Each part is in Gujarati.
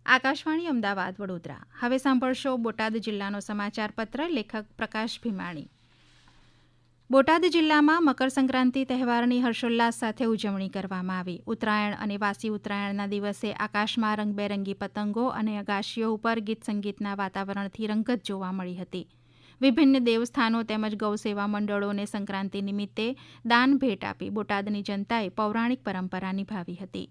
આકાશવાણી અમદાવાદ વડોદરા. હવે સાંભળશો બોટાદ જિલ્લાનો સમાચાર પત્ર. લેખક પ્રકાશ ભીમાણી. બોટાદ જિલ્લામાં મકર સંક્રાંતિ તહેવારની હર્ષોલ્લાસ સાથે ઉજવણી કરવામાં આવી. ઉત્તરાયણ અને વાસી ઉત્તરાયણના દિવસે આકાશમાં રંગબેરંગી પતંગો અને અગાશીઓ ઉપર ગીત સંગીતના વાતાવરણથી રંગત જોવા મળી હતી. વિભિન્ન દેવસ્થાનો તેમજ ગૌસેવા મંડળોને સંક્રાંતિ નિમિત્તે દાન ભેટ આપી બોટાદની જનતાએ પૌરાણિક પરંપરા નિભાવી હતી.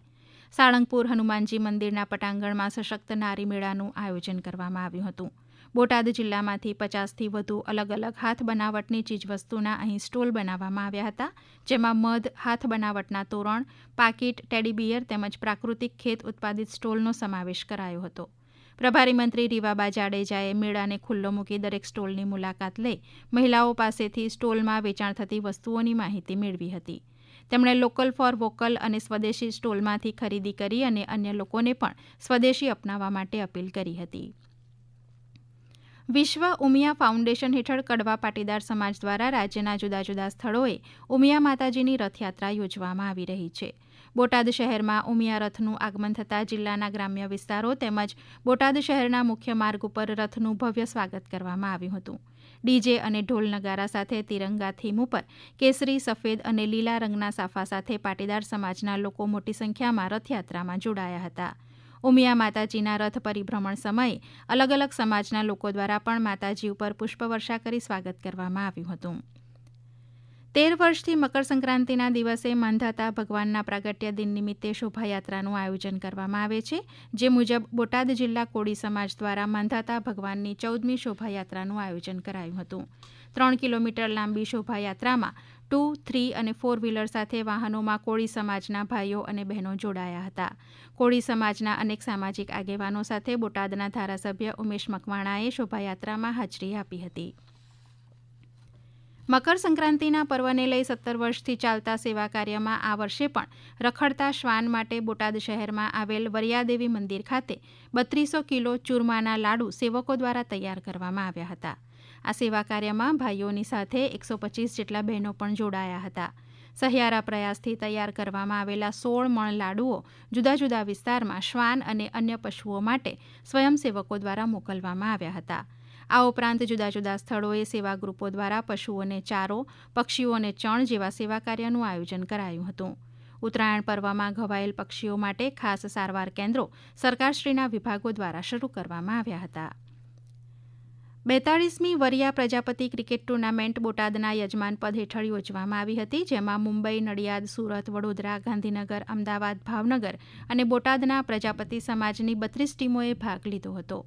સાળંગપુર હનુમાનજી મંદિરના પટાંગણમાં સશક્ત નારી મેળાનું આયોજન કરવામાં આવ્યું હતું. બોટાદ જિલ્લામાંથી 50થી વધુ અલગ અલગ હાથ બનાવટની ચીજવસ્તુના અહીં સ્ટોલ બનાવવામાં આવ્યા હતા, જેમાં મધ, હાથ બનાવટના તોરણ, પાકીટ, ટેડીબિયર તેમજ પ્રાકૃતિક ખેત ઉત્પાદિત સ્ટોલનો સમાવેશ કરાયો હતો. પ્રભારી મંત્રી રીવાબા જાડેજાએ મેળાને ખુલ્લો મૂકી દરેક સ્ટોલની મુલાકાત લઈ મહિલાઓ પાસેથી સ્ટોલમાં વેચાણ થતી વસ્તુઓની માહિતી મેળવી હતી. તેમણે લોકલ ફોર વોકલ અને સ્વદેશી સ્ટોલમાંથી ખરીદી કરી અને અન્ય લોકોને પણ સ્વદેશી અપનાવવા માટે અપીલ કરી હતી. વિશ્વ ઉમિયા ફાઉન્ડેશન હેઠળ કડવા પાટીદાર સમાજ દ્વારા રાજ્યના જુદા જુદા સ્થળોએ ઉમિયા માતાજીની રથયાત્રા યોજવામાં આવી રહી છે. બોટાદ શહેરમાં ઉમિયા રથનું આગમન થતાં જિલ્લાના ગ્રામ્ય વિસ્તારો તેમજ બોટાદ શહેરના મુખ્ય માર્ગ ઉપર રથનું ભવ્ય સ્વાગત કરવામાં આવ્યું હતું. ડીજે અને ઢોલ નગારા સાથે તિરંગા થીમ ઉપર કેસરી, સફેદ અને લીલા રંગના સાફા સાથે પાટીદાર સમાજના લોકો મોટી સંખ્યામાં રથયાત્રામાં જોડાયા હતા. ઉમિયા માતાજીના રથ પરિભ્રમણ સમયે અલગ અલગ સમાજના લોકો દ્વારા પણ માતાજી ઉપર પુષ્પવર્ષા કરી સ્વાગત કરવામાં આવ્યું હતું. 13 વર્ષથી મકર સંક્રાંતિના દિવસે માંધાતા ભગવાનના પ્રાગટ્ય દિન નિમિત્તે શોભાયાત્રાનું આયોજન કરવામાં આવે છે. જે મુજબ બોટાદ જિલ્લા કોળી સમાજ દ્વારા માંધાતા ભગવાનની 14મી શોભાયાત્રાનું આયોજન કરાયું હતું. 3 કિલોમીટર લાંબી શોભાયાત્રામાં 2, 3 અને 4 વ્હીલર સાથે વાહનોમાં કોળી સમાજના ભાઈઓ અને બહેનો જોડાયા હતા. કોળી સમાજના અનેક સામાજિક આગેવાનો સાથે બોટાદના ધારાસભ્ય ઉમેશ મકવાણાએ શોભાયાત્રામાં હાજરી આપી હતી. મકર સંક્રાંતિના પર્વને લઈ 17 વર્ષથી ચાલતા સેવા કાર્યમાં આ વર્ષે પણ રખડતા શ્વાન માટે બોટાદ શહેરમાં આવેલ વરિયાદેવી મંદિર ખાતે 3200 કિલો ચૂરમાના લાડુ સેવકો દ્વારા તૈયાર કરવામાં આવ્યા હતા. આ સેવા કાર્યમાં ભાઈઓની સાથે 125 જેટલા બહેનો પણ જોડાયા હતા. સહિયારા પ્રયાસથી તૈયાર કરવામાં આવેલા 16 મણ લાડુઓ જુદા જુદા વિસ્તારમાં શ્વાન અને અન્ય પશુઓ માટે સ્વયંસેવકો દ્વારા મોકલવામાં આવ્યા હતા. આ ઉપરાંત જુદા જુદા સ્થળોએ સેવા ગ્રુપો દ્વારા પશુઓને ચારો, પક્ષીઓને ચણ જેવા સેવા કાર્યનું આયોજન કરાયું હતું. ઉત્તરાયણ પર્વમાં ઘવાયેલ પક્ષીઓ માટે ખાસ સારવાર કેન્દ્રો સરકારશ્રીના વિભાગો દ્વારા શરૂ કરવામાં આવ્યા હતા. 42મી વરિયા પ્રજાપતિ ક્રિકેટ ટુર્નામેન્ટ બોટાદના યજમાન પદ હેઠળ યોજવામાં આવી હતી, જેમાં મુંબઈ, નડિયાદ, સુરત, વડોદરા, ગાંધીનગર, અમદાવાદ, ભાવનગર અને બોટાદના પ્રજાપતિ સમાજની 32 ટીમોએ ભાગ લીધો હતો.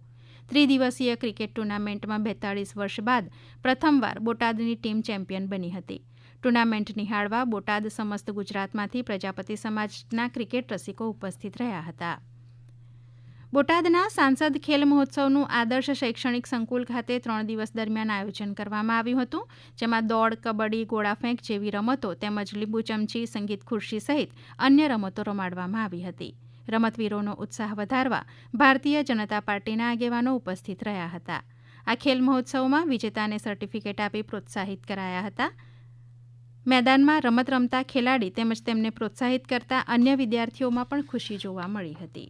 ત્રિદિવસીય ક્રિકેટ ટુર્નામેન્ટમાં 42 વર્ષ બાદ પ્રથમવાર બોટાદની ટીમ ચેમ્પિયન બની હતી. ટુર્નામેન્ટ નિહાળવા બોટાદ સમસ્ત ગુજરાતમાંથી પ્રજાપતિ સમાજના ક્રિકેટ રસિકો ઉપસ્થિત રહ્યા હતા. બોટાદના સાંસદ ખેલ મહોત્સવનું આદર્શ શૈક્ષણિક સંકુલ ખાતે 3 દિવસ દરમિયાન આયોજન કરવામાં આવ્યું હતું, જેમાં દોડ, કબડ્ડી, ગોળાફેંક જેવી રમતો તેમજ લીંબુ ચમચી, સંગીત ખુરશી સહિત અન્ય રમતો રમાડવામાં આવી હતી. રમતવીરોનો ઉત્સાહ વધારવા ભારતીય જનતા પાર્ટીના આગેવાનો ઉપસ્થિત રહ્યા હતા. આ ખેલ મહોત્સવમાં વિજેતાને સર્ટિફિકેટ આપી પ્રોત્સાહિત કરાયા હતા. મેદાનમાં રમત રમતા ખેલાડી તેમજ તેમને પ્રોત્સાહિત કરતા અન્ય વિદ્યાર્થીઓમાં પણ ખુશી જોવા મળી હતી.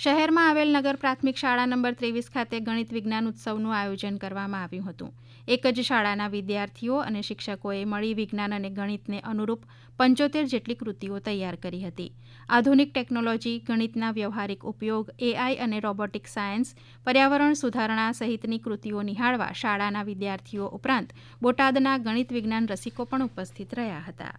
શહેરમાં આવેલ નગર પ્રાથમિક શાળા નંબર 23 ખાતે ગણિત વિજ્ઞાન ઉત્સવનું આયોજન કરવામાં આવ્યું હતું. એક જ શાળાના વિદ્યાર્થીઓ અને શિક્ષકોએ મળી વિજ્ઞાન અને ગણિતને અનુરૂપ 75 જેટલી કૃતિઓ તૈયાર કરી હતી. આધુનિક ટેકનોલોજી, ગણિતના વ્યવહારિક ઉપયોગ, AI અને રોબોટિક સાયન્સ, પર્યાવરણ સુધારણા સહિતની કૃતિઓ નિહાળવા શાળાના વિદ્યાર્થીઓ ઉપરાંત બોટાદના ગણિત વિજ્ઞાન રસિકો પણ ઉપસ્થિત રહ્યા હતા.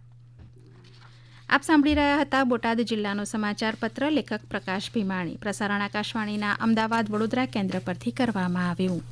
આપ સાંભળી રહ્યા હતા બોટાદ જિલ્લાનો સમાચાર પત્ર. લેખક પ્રકાશ ભીમાણી. પ્રસારણ આકાશવાણીના અમદાવાદ વડોદરા કેન્દ્ર પરથી કરવામાં આવ્યું.